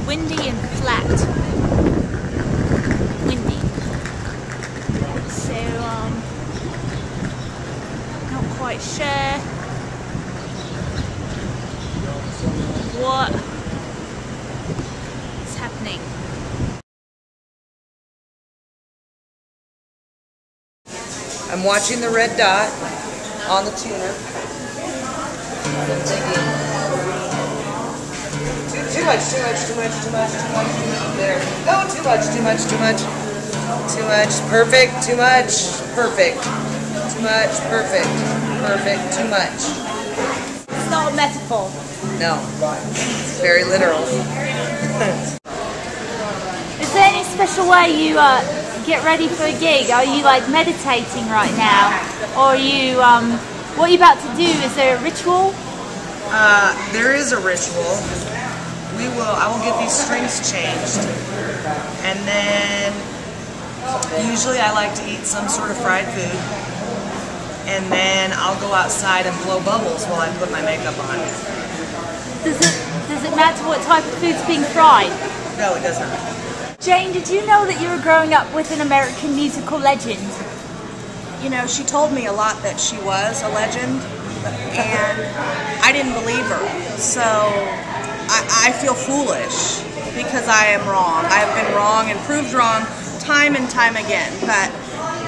windy and flat. Windy. So, not quite sure what is happening. I'm watching the red dot on the tuner. Too much. There. No, too much. Too much. Perfect. Too much. Perfect. Too much. Perfect. Perfect. Too much. It's not a metaphor. No. It's very literal. Is there any special way you get ready for a gig? Are you like meditating right now? Or are you, what are you about to do? Is there a ritual? There is a ritual. I will get these strings changed. And then usually I like to eat some sort of fried food. And then I'll go outside and blow bubbles while I put my makeup on. Does it matter what type of food's being fried? No, it does not. Jane, did you know that you were growing up with an American musical legend? You know, she told me a lot that she was a legend, and I didn't believe her. So I feel foolish because I am wrong. I have been wrong and proved wrong time and time again, but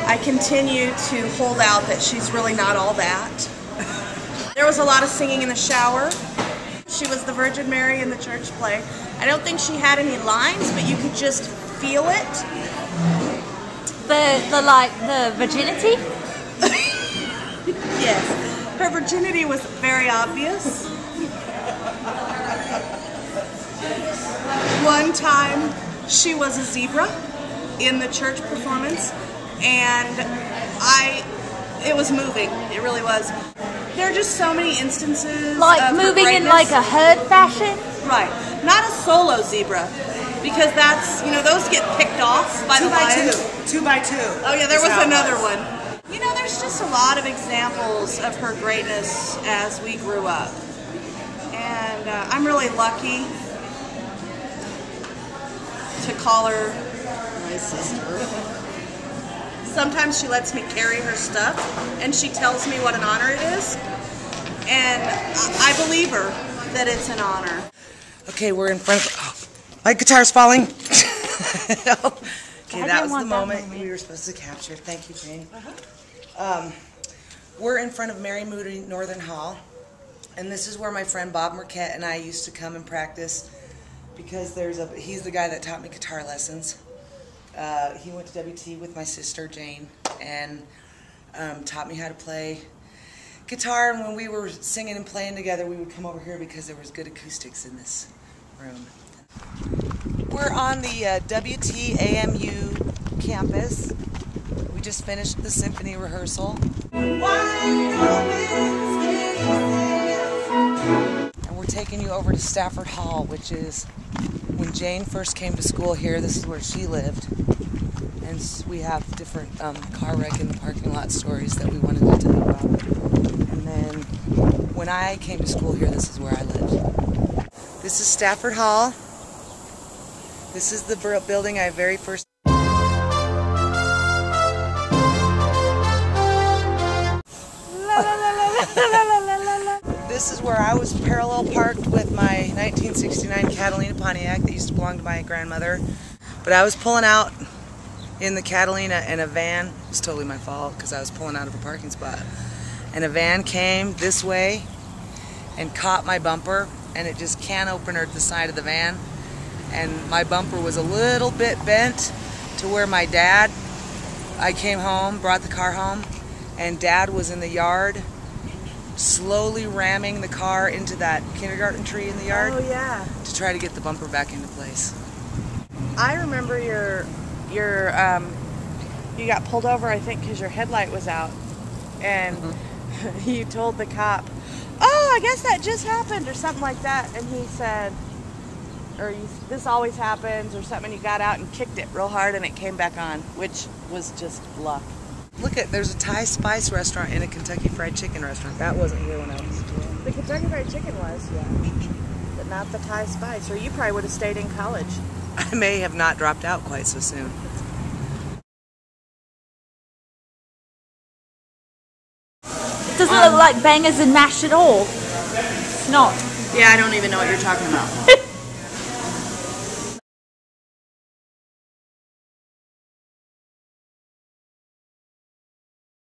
I continue to hold out that she's really not all that. There was a lot of singing in the shower. She was the Virgin Mary in the church play. I don't think she had any lines, but you could just feel it. The virginity? Yes. Her virginity was very obvious. One time she was a zebra in the church performance, and it was moving. It really was. There are just so many instances like of moving in greatness. like a herd fashion? Right. Not a solo zebra, because that's, you know, those get picked off by the lions. 2 by 2. Oh yeah, there was another one. You know, there's just a lot of examples of her greatness as we grew up. And I'm really lucky to call her my sister. Sometimes she lets me carry her stuff, and she tells me what an honor it is. And I believe her that it's an honor. Okay, we're in front of... my guitar's falling. Okay, that was the moment we were supposed to capture. Thank you, Jane. We're in front of Mary Moody Northern Hall, and this is where my friend Bob Marquette and I used to come and practice, because he's the guy that taught me guitar lessons. He went to WT with my sister Jane and taught me how to play guitar, and when we were singing and playing together, we would come over here because there was good acoustics in this room. We're on the WT-AMU campus. We just finished the symphony rehearsal. And we're taking you over to Stafford Hall, which is, when Jane first came to school here, this is where she lived. And we have different car wreck in the parking lot stories that we wanted to tell you about. And then when I came to school here, this is where I lived. This is Stafford Hall. This is the building I very first... This is where I was parallel parked with my 1969 Catalina Pontiac that used to belong to my grandmother. But I was pulling out in the Catalina, and a van, it's totally my fault because I was pulling out of a parking spot, and a van came this way and caught my bumper, and it just can openered the side of the van, and my bumper was a little bit bent to where my dad, I came home, brought the car home, and Dad was in the yard slowly ramming the car into that kindergarten tree in the yard. Oh yeah. To try to get the bumper back into place. I remember you got pulled over, I think, because your headlight was out, and you told the cop, "Oh, I guess that just happened," or something like that, and he said, "This always happens," or something, and you got out and kicked it real hard, and it came back on, which was just luck. Look there's a Thai spice restaurant and a Kentucky Fried Chicken restaurant. That wasn't here when I was doing. The Kentucky Fried Chicken was, yeah. not the Thai spice, or you probably would have stayed in college. I may have not dropped out quite so soon. It doesn't look like bangers and mash at all. It's not. Yeah, I don't even know what you're talking about.